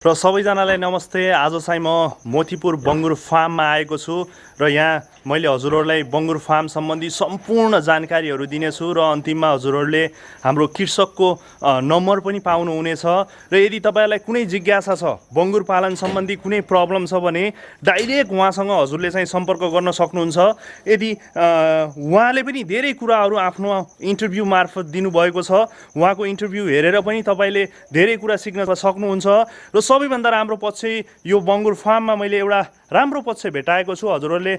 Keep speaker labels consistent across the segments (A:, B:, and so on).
A: र सबैजनालाई नमस्ते। आज चाहिँ म मोतीपुर बङ्गुर फार्ममा आएको छु र यहाँ मैले हजुरहरूलाई बङ्गुर फार्म सम्बन्धी सम्पूर्ण जानकारीहरू दिनेछु र अन्तिममा हजुरहरूले हाम्रो कृषकको नम्बर पनि पाउनुहुनेछ। र यदि तपाईँहरूलाई कुनै जिज्ञासा छ, बङ्गुर पालन सम्बन्धी कुनै प्रब्लम छ भने डाइरेक्ट उहाँसँग हजुरले चाहिँ सम्पर्क गर्न सक्नुहुन्छ। यदि उहाँले पनि धेरै कुराहरू आफ्नो इन्टरभ्यू मार्फत दिनुभएको छ, उहाँको इन्टरभ्यू हेरेर पनि तपाईँले धेरै कुरा सिक्न सक्नुहुन्छ। र सबैभन्दा राम्रो पक्ष यो बङ्गुर फार्ममा मैले एउटा राम्रो पक्ष भेटाएको छु। हजुरहरूले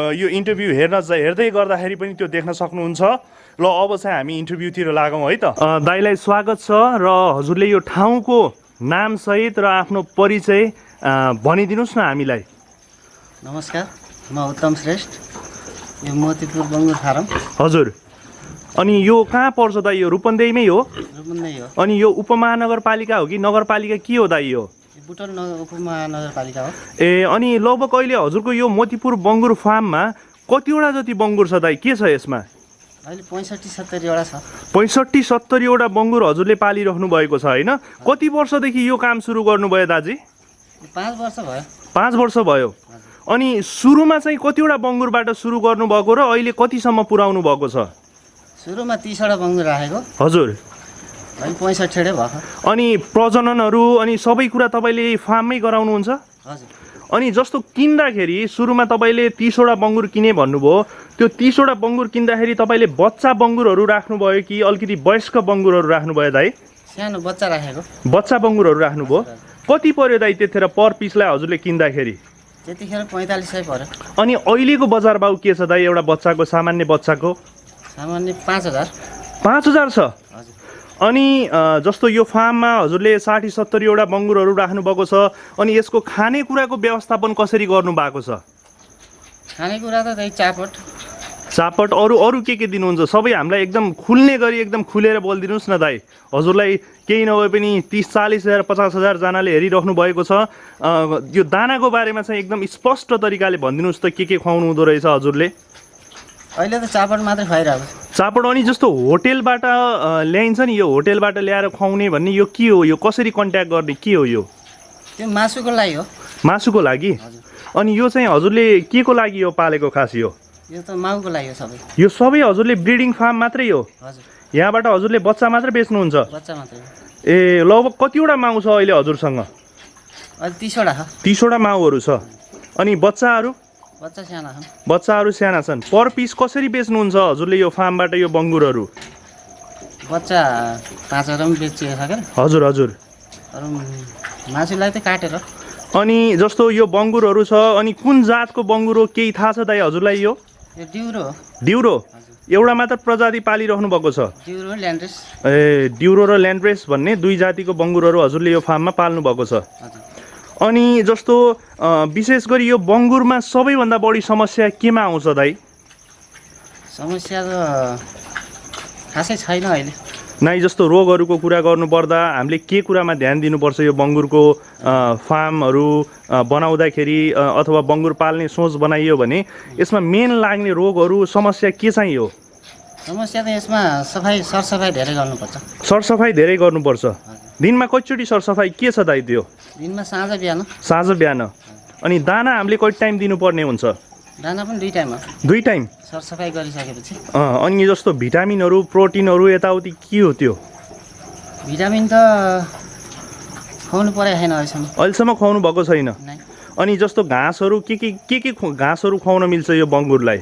A: यो इन्टरभ्यू हेर्दै गर्दाखेरि पनि त्यो देख्न सक्नुहुन्छ। ल अब चाहिँ हामी इन्टरभ्यूतिर लागौँ है त। दाइलाई स्वागत छ र हजुरले यो ठाउँको नामसहित र आफ्नो परिचय भनिदिनुहोस् न हामीलाई।
B: नमस्कार, म उत्तम श्रेष्ठ, यो मोतीपुर बङ्गुर फार्म।
A: हजुर, अनि यो कहाँ पर्छ दाइ? यो रूपन्देहीमै हो?
B: रूपन्देही हो।
A: अनि यो उपमहानगरपालिका हो कि नगरपालिका के हो दाइ? यो
B: बुटोल उपमहानगरपालिका हो।
A: ए, अनि लगभग अहिले हजुरको यो मोतीपुर बङ्गुर फार्ममा कतिवटा जति बङ्गुर छ दाइ? के छ यसमा?
B: अहिले 65-70 छ।
A: 65-70 बङ्गुर हजुरले पालिराख्नु भएको छ होइन? कति वर्षदेखि यो काम सुरु गर्नुभयो दाजी?
B: 5 वर्ष भयो।
A: 5 वर्ष भयो। अनि सुरुमा चाहिँ कतिवटा बङ्गुरबाट सुरु गर्नुभएको र अहिले कतिसम्म पुर्याउनु भएको छ?
B: सुरुमा 30वटा बङ्गुर राखेको।
A: हजुर।
B: अहिले 65 भएको।
A: अनि प्रजननहरू अनि सबै कुरा तपाईँले फार्ममै गराउनुहुन्छ?
B: हजुर।
A: अनि जस्तो किन्दाखेरि सुरुमा तपाईँले 30वटा बङ्गुर किने भन्नुभयो, त्यो 30वटा बङ्गुर किन्दाखेरि तपाईँले बच्चा बङ्गुरहरू राख्नुभयो कि अलिकति वयस्क बङ्गुरहरू राख्नुभयो दाइ?
B: सानो बच्चा राखेको।
A: बच्चा बङ्गुरहरू राख्नुभयो। कति पर्यो दाइ त्यतिखेर पर पिसलाई हजुरले किन्दाखेरि?
B: त्यतिखेर 4500 पर्यो।
A: अनि अहिलेको बजार भाउ के छ दाइ एउटा बच्चाको, सामान्य बच्चाको?
B: सामान्य 5000।
A: 5000 छ।
B: हजुर।
A: अनि जस्तो यो फार्ममा हजुरले 60-70वटा बङ्गुरहरू राख्नुभएको छ, अनि यसको खानेकुराको व्यवस्थापन कसरी गर्नु भएको छ?
B: खानेकुरा त त्यही
A: चापट अरू के दिनुहुन्छ? सबै हामीलाई एकदम खुल्ने गरी एकदम खुलेर बोलिदिनुहोस् न दाइ। हजुरलाई केही नभए पनि 30-40 हजार 50 हजार जनाले हेरिराख्नु भएको छ। यो दानाको बारेमा चाहिँ एकदम स्पष्ट तरिकाले भनिदिनुहोस् त, के खुवाउनु हुँदो रहेछ हजुरले?
B: अहिले त चापट मात्रै खुवाइरहेको छ।
A: चापट। अनि जस्तो होटेलबाट ल्याइन्छ नि, यो होटेलबाट ल्याएर खुवाउने भन्ने यो के हो? यो कसरी कन्ट्याक्ट गर्ने, के हो यो?
B: त्यो मासुको लागि हो।
A: मासुको लागि? अनि यो चाहिँ हजुरले के को लागि यो पालेको खास?
B: यो त माउको लागि हो सबै।
A: यो सबै हजुरले ब्रिडिङ फार्म मात्रै हो?
B: हजुर।
A: यहाँबाट हजुरले बच्चा मात्रै बेच्नुहुन्छ?
B: बच्चा मात्रै।
A: ए, लगभग कतिवटा माउ छ अहिले हजुरसँग?
B: अहिले 30वटा छ।
A: 30वटा माउहरू छ। अनि बच्चाहरू? बच्चाहरू साना छन्। पर पिस कसरी बेच्नुहुन्छ हजुरले यो फार्मबाट यो बङ्गुरहरू?
B: बच्चा 5 पनि बेचिएको छ क्या।
A: हजुर हजुर।
B: अरू मासुलाई त काटेर।
A: अनि जस्तो यो बङ्गुरहरू छ, अनि कुन जातको बङ्गुर हो केही थाहा छ दाइ हजुरलाई? यो
B: डिउरो हो।
A: डिउरो? एउटा मात्र प्रजाति पालिराख्नु भएको छ?
B: डिउरो ल्यान्ड्रेस।
A: ए, डिउरो र ल्यान्ड्रेस भन्ने दुई जातिको बङ्गुरहरू हजुरले यो फार्ममा पाल्नु भएको छ। अनि जस्तो विशेष गरी यो बङ्गुरमा सबैभन्दा बढी समस्या केमा आउँछ दाइ?
B: समस्या त खासै छैन अहिले।
A: नाइ, जस्तो रोगहरूको कुरा गर्नुपर्दा हामीले के कुरामा ध्यान दिनुपर्छ यो बङ्गुरको फार्महरू बनाउँदाखेरि, अथवा बङ्गुर पाल्ने सोच बनाइयो भने यसमा मेन लाग्ने रोगहरू समस्या के चाहिँ हो?
B: समस्या त यसमा सरसफाइ धेरै गर्नुपर्छ।
A: सरसफाइ धेरै गर्नुपर्छ। दिनमा कतिचोटि सरसफाइ के छ दाइ त्यो?
B: दिनमा साँझ बिहान।
A: साँझ बिहान। अनि दाना हामीले कति टाइम दिनुपर्ने हुन्छ?
B: दाना पनि 2 टाइम हो।
A: 2 टाइम
B: सरसफाइ गरिसकेपछि।
A: अनि जस्तो भिटामिनहरू प्रोटिनहरू यताउति के हो त्यो?
B: भिटामिन त खुवाउनु परेको छैन
A: अहिलेसम्म खुवाउनु भएको छैन। अनि जस्तो घाँसहरू के घाँसहरू खुवाउन मिल्छ यो बङ्गुरलाई?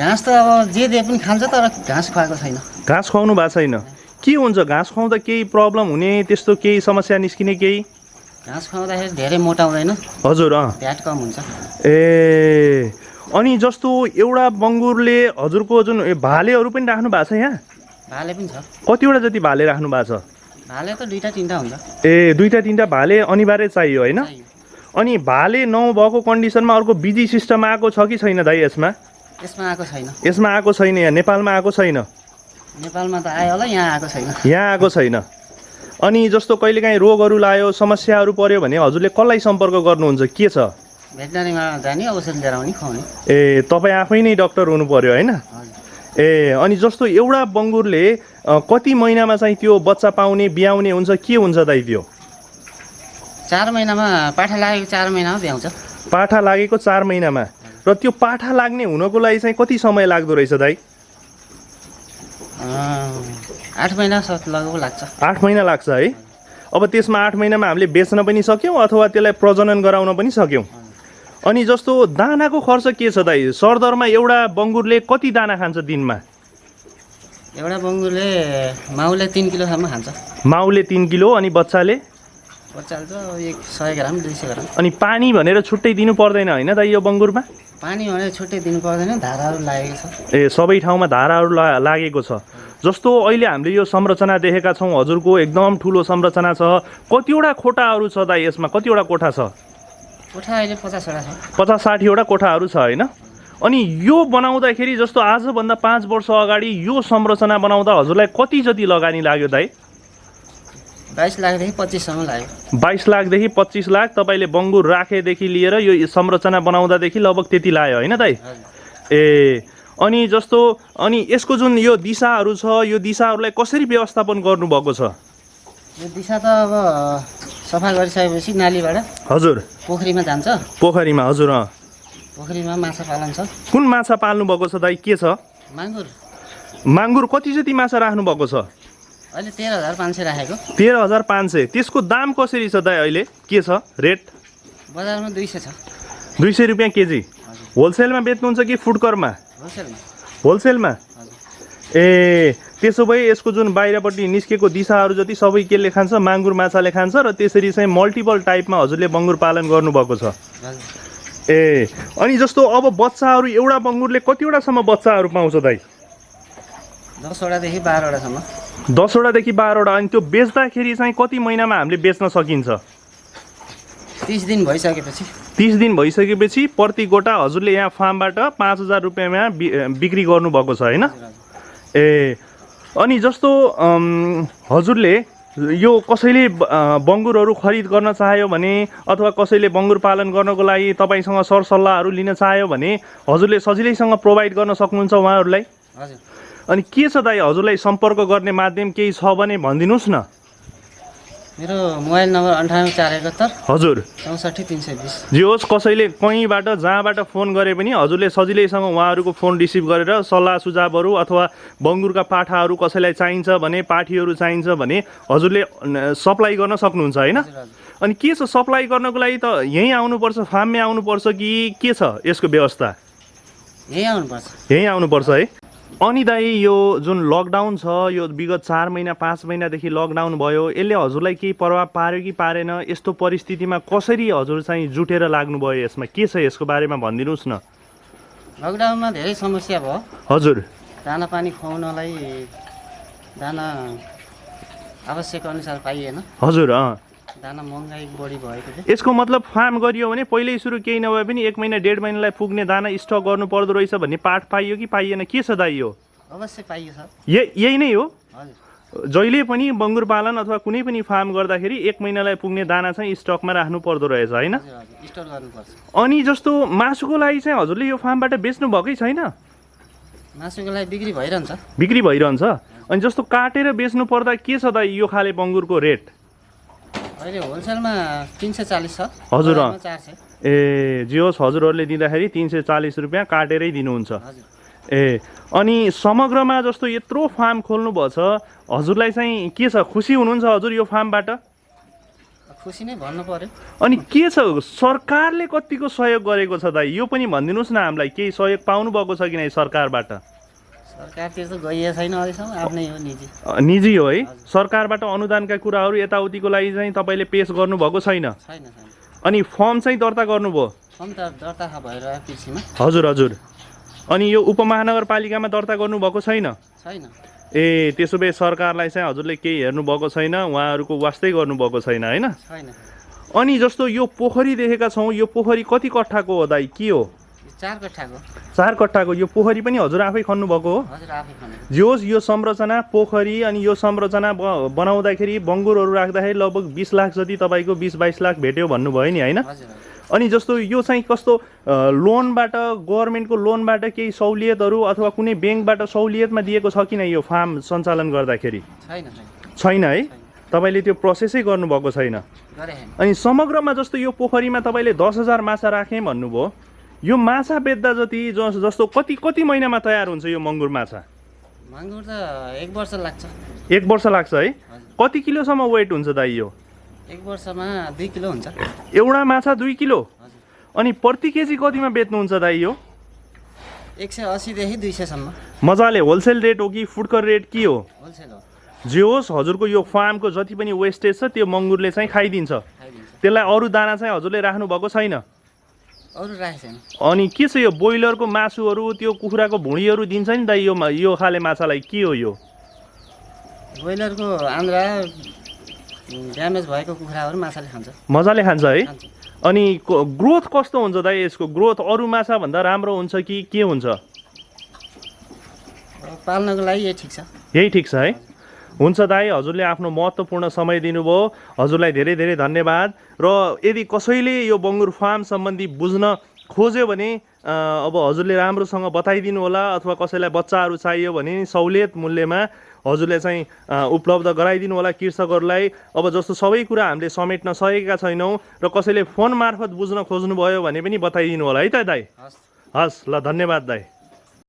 B: घाँस त अब जे दे पनि खान्छ, तर घाँस खुवाएको छैन।
A: घाँस खुवाउनु भएको छैन? के हुन्छ घाँस खुवाउँदा? केही प्रब्लम हुने त्यस्तो केही समस्या निस्किने केही?
B: घाँस खुवाउँदाखेरि धेरै मोटा हुँदैन।
A: हजुर।
B: फ्याट कम हुन्छ।
A: ए, अनि जस्तो एउटा बङ्गुरले हजुरको जुन भालेहरू पनि राख्नु भएको छ यहाँ?
B: भाले पनि छ।
A: कतिवटा जति भाले राख्नु भएको छ?
B: भाले त 2-3टा हुन्छ।
A: ए, 2-3टा भाले अनिवार्य चाहियो होइन? अनि भाले नभएको कन्डिसनमा अर्को बिजी सिस्टम आएको छ कि छैन दाइ यसमा?
B: यसमा आएको छैन।
A: यसमा आएको छैन? यहाँ नेपालमा आएको छैन?
B: नेपालमा त आयो होला, यहाँ आएको छैन।
A: यहाँ आएको छैन। अनि जस्तो कहिलेकाहीँ रोगहरू लाग्यो, समस्याहरू पर्यो भने हजुरले कसलाई सम्पर्क गर्नुहुन्छ? के छ?
B: भेटनरीमा जाने, औषध लिएर आउने, खुवाउने।
A: ए, तपाईँ आफै नै डक्टर हुनु पर्यो होइन? ए, अनि जस्तो एउटा बङ्गुरले कति महिनामा चाहिँ त्यो बच्चा पाउने, ब्याउने हुन्छ, के हुन्छ दाइ त्यो?
B: 4 महिनामा पाठा लागेको 4 महिनामा भ्याउँछ।
A: पाठा लागेको 4 महिनामा। र त्यो पाठा लाग्ने हुनको लागि चाहिँ कति समय लाग्दो रहेछ दाइ?
B: 8 महिना लगभग लाग्छ।
A: 8 महिना लाग्छ है। अब त्यसमा 8 महिनामा हामीले बेच्न पनि सक्यौँ अथवा त्यसलाई प्रजनन गराउन पनि सक्यौँ। अनि जस्तो दानाको खर्च के छ दाइ? सरदरमा एउटा बङ्गुरले कति दाना खान्छ दिनमा?
B: एउटा बङ्गुरले माउले 3 किलोसम्म खान्छ।
A: माउले 3 किलो अनि बच्चाले?
B: बच्चाले त 100 ग्राम 200 ग्राम।
A: अनि पानी भनेर छुट्टै दिनु पर्दैन होइन दाइ यो बङ्गुरमा?
B: पानी भनेर छुट्टै दिनु पर्दैन, धाराहरू लागेको छ।
A: ए सबै ठाउँमा धाराहरू लागेको छ। जस्तो अहिले हामीले यो संरचना देखेका छौँ, हजुरको एकदम ठुलो संरचना छ। कतिवटा कोठाहरू छ दाइ यसमा? कतिवटा कोठा छ?
B: कोठा अहिले 50 वटा छ।
A: 50-60 वटा कोठाहरू छ होइन? अनि यो बनाउँदाखेरि जस्तो आजभन्दा 5 वर्ष अगाडि यो संरचना बनाउँदा हजुरलाई कति जति लगानी लाग्यो दाइ?
B: 22 लाखदेखि 25 सम्म लाग्यो।
A: 22 लाखदेखि 25 लाख तपाईँले बङ्गुर राखेदेखि लिएर यो संरचना बनाउँदादेखि लगभग त्यति लाग्यो होइन दाइ? ए अनि जस्तो अनि यसको जुन यो दिशाहरू छ, यो दिशाहरूलाई कसरी व्यवस्थापन गर्नुभएको छ?
B: यो दिशा त अब सफा गरिसकेपछि नालीबाट
A: हजुर
B: पोखरीमा जान्छ।
A: पोखरीमा हजुर
B: पोखरीमा माछा पालन छ।
A: कुन माछा पाल्नु भएको छ दाइ? के छ?
B: माङ्गुर।
A: माङ्गुर कति जति माछा राख्नु भएको छ?
B: अहिले 13,500 राखेको।
A: 13,500। त्यसको दाम कसरी छ दाइ अहिले? के छ रेट?
B: बजारमा 200 छ।
A: 200 रुपियाँ केजी। होलसेलमा बेच्नुहुन्छ कि फुडकरमा?
B: होलसेलमा।
A: होलसेलमा? ए त्यसो भए यसको जुन बाहिरपट्टि निस्केको दिशाहरू जति सबै केले खान्छ? माङ्गुर माछाले खान्छ र त्यसरी चाहिँ मल्टिपल टाइपमा हजुरले बङ्गुर पालन गर्नुभएको छ। ए अनि जस्तो अब बच्चाहरू एउटा बङ्गुरले कतिवटासम्म बच्चाहरू पाउँछ दाइ?
B: 10 वटादेखि 12 वटासम्म।
A: 10 वटादेखि 12 वटा। अनि त्यो बेच्दाखेरि चाहिँ कति महिनामा हामीले बेच्न सकिन्छ?
B: 30 दिन भइसकेपछि।
A: 30 दिन भइसकेपछि प्रति गोटा हजुरले यहाँ फार्मबाट 5,000 रुपियाँमा बिक्री गर्नुभएको छ होइन? ए अनि जस्तो हजुरले यो कसैले बङ्गुरहरू खरिद गर्न चाह्यो भने अथवा कसैले बङ्गुर पालन गर्नको लागि तपाईँसँग सरसल्लाहहरू लिन चाह्यो भने हजुरले सजिलैसँग प्रोभाइड गर्न सक्नुहुन्छ उहाँहरूलाई?
B: हजुर।
A: अनि के छ दाइ हजुरलाई सम्पर्क गर्ने माध्यम केही छ भने भनिदिनुहोस् न।
B: मेरो मोबाइल नम्बर 98 471
A: हजुर
B: 64 320।
A: जे होस् कसैले कहीँबाट जहाँबाट फोन गरे पनि हजुरले सजिलैसँग उहाँहरूको फोन रिसिभ गरेर सल्लाह सुझावहरू अथवा बङ्गुरका पाठाहरू कसैलाई चाहिन्छ भने पाठीहरू चाहिन्छ भने हजुरले सप्लाई गर्न सक्नुहुन्छ होइन? अनि के छ सप्लाई गर्नको लागि त यहीँ आउनुपर्छ, फार्ममै आउनुपर्छ कि के छ यसको व्यवस्था?
B: यहीँ आउनुपर्छ।
A: यहीँ आउनुपर्छ है। अनि दाइ यो जुन लकडाउन छ, यो विगत 4 महिना 5 महिनादेखि लकडाउन भयो, यसले हजुरलाई केही प्रभाव पार्यो कि पारेन? यस्तो परिस्थितिमा कसरी हजुर चाहिँ जुटेर लाग्नुभयो यसमा? के छ यसको बारेमा भनिदिनुहोस् न।
B: लकडाउनमा धेरै समस्या भयो।
A: हजुर
B: दाना पानी खुवाउनलाई दाना आवश्यक अनुसार पाइएन।
A: हजुर
B: दाना महँगाई बढी भएको थियो।
A: यसको मतलब फार्म गरियो भने पहिल्यै सुरु केही नभए पनि 1 महिना 1.5 महिनालाई पुग्ने दाना स्टक गर्नु पर्दो रहेछ भन्ने पाठ पाइयो कि पाइएन? के छ दाइ यो?
B: अवश्य पाइयो सर।
A: यही नै हो?
B: हजुर।
A: जहिले पनि बङ्गुर पालन अथवा कुनै पनि फार्म गर्दाखेरि 1 महिनालाई पुग्ने दाना चाहिँ स्टकमा राख्नु पर्दो रहेछ होइन?
B: स्टोर गर्नुपर्छ।
A: अनि जस्तो मासुको लागि चाहिँ हजुरले यो फार्मबाट बेच्नु भएकै छैन?
B: मासुको लागि बिक्री भइरहन्छ।
A: बिक्री भइरहन्छ। अनि जस्तो काटेर बेच्नु पर्दा के छ दाइ यो खाले बङ्गुरको रेट?
B: अहिले होलसेलमा 340 छ।
A: हजुर
B: 400।
A: ए जे होस् हजुरहरूले दिँदाखेरि 340 रुपियाँ काटेरै दिनुहुन्छ। ए अनि समग्रमा जस्तो यत्रो फार्म खोल्नुभएको छ हजुरलाई चाहिँ के छ खुसी हुनुहुन्छ हजुर यो फार्मबाट?
B: खुसी नै भन्नु पर्यो।
A: अनि के छ सरकारले कतिको सहयोग गरेको छ दाइ यो पनि भनिदिनुहोस् न हामीलाई? केही सहयोग पाउनु भएको छ कि नै सरकारबाट?
B: सरकारतिर त गइएको छैन अहिलेसम्म, आफ्नै हो निजी।
A: निजी हो है? सरकारबाट अनुदानका कुराहरू यताउतिको लागि चाहिँ तपाईँले पेस गर्नुभएको छैन?
B: छैन।
A: अनि फर्म चाहिँ दर्ता गर्नुभयो?
B: फर्म त दर्ता भइरहेको कृषिमा।
A: हजुर हजुर। अनि यो उपमहानगरपालिकामा दर्ता गर्नुभएको छैन?
B: छैन।
A: ए त्यसो भए सरकारलाई चाहिँ हजुरले केही हेर्नुभएको छैन, उहाँहरूको वास्तै गर्नुभएको छैन होइन?
B: छैन।
A: अनि जस्तो यो पोखरी देखेका छौँ, यो पोखरी कति कट्ठाको हो दाइ? के हो?
B: 4 कट्ठाको।
A: 4 कट्ठाको। यो पोखरी पनि हजुर आफै खन्नुभएको हो?
B: हजुर आफै खनेको।
A: जे होस् यो संरचना पोखरी अनि यो संरचना बनाउँदाखेरि बङ्गुरहरू राख्दाखेरि लगभग 20 लाख जति तपाईँको 20-22 लाख भेट्यो भन्नुभयो नि होइन? अनि जस्तो यो चाहिँ कस्तो लोनबाट गभर्मेन्टको लोनबाट केही सहुलियतहरू अथवा कुनै ब्याङ्कबाट सहुलियतमा दिएको छ कि नै यो फार्म सञ्चालन गर्दाखेरि?
B: छैन।
A: छैन है? तपाईँले त्यो प्रोसेसै गर्नुभएको छैन।
B: गरेँ
A: अनि समग्रमा जस्तो यो पोखरीमा तपाईँले 10,000 माछा राखेँ भन्नुभयो, यो माछा बेच्दा जति जस्तो कति महिनामा तयार हुन्छ यो मङ्गुर माछा?
B: मागुर त 1 वर्ष लाग्छ।
A: 1 वर्ष लाग्छ है? कति किलोसम्म वेट हुन्छ दाइ यो?
B: 1 वर्षमा 2 किलो हुन्छ।
A: एउटा माछा 2 किलो?
B: हजुर।
A: अनि प्रति केजी कतिमा बेच्नुहुन्छ दाइ यो?
B: 180 देखि 200 सम्म।
A: मजाले होलसेल रेट हो कि फुडकर रेट के हो?
B: होलसेल हो।
A: जे होस्, हजुरको यो फार्मको जति पनि वेस्टेज छ त्यो मङ्गुरले चाहिँ खाइदिन्छ। त्यसलाई अरू दाना चाहिँ हजुरले राख्नु भएको छैन?
B: अरू राखेको छैन।
A: अनि के छ यो ब्रोइलरको मासुहरू, त्यो कुखुराको भुँडीहरू दिन्छ नि दाइ यो खाले माछालाई? के हो यो?
B: ब्रोइलरको आन्द्रा ड्यामेज भएको कुखुराहरू माछाले खान्छ।
A: मजाले खान्छ है?
B: खान्छ।
A: अनि ग्रोथ कस्तो हुन्छ दाइ यसको? ग्रोथ अरू माछा भन्दा राम्रो हुन्छ कि के हुन्छ?
B: पाल्नको लागि यही ठिक छ।
A: यही ठिक छ है? हुन्छ दाइ, हजुरले आफ्नो महत्त्वपूर्ण समय दिनुभयो, हजुरलाई धेरै धेरै धन्यवाद। र यदि कसैले यो बङ्गुर फार्म सम्बन्धी बुझ्न खोज्यो भने अब हजुरले राम्रोसँग बताइदिनु होला, अथवा कसैलाई बच्चाहरू चाहियो भने सहुलियत मूल्यमा हजुरले चाहिँ उपलब्ध गराइदिनु होला कृषकहरूलाई। अब जस्तो सबै कुरा हामीले समेट्न सकेका छैनौँ र कसैले फोन मार्फत बुझ्न खोज्नुभयो भने पनि बताइदिनु होला है त दाइ?
B: हस्।
A: हस् ल, धन्यवाद दाइ।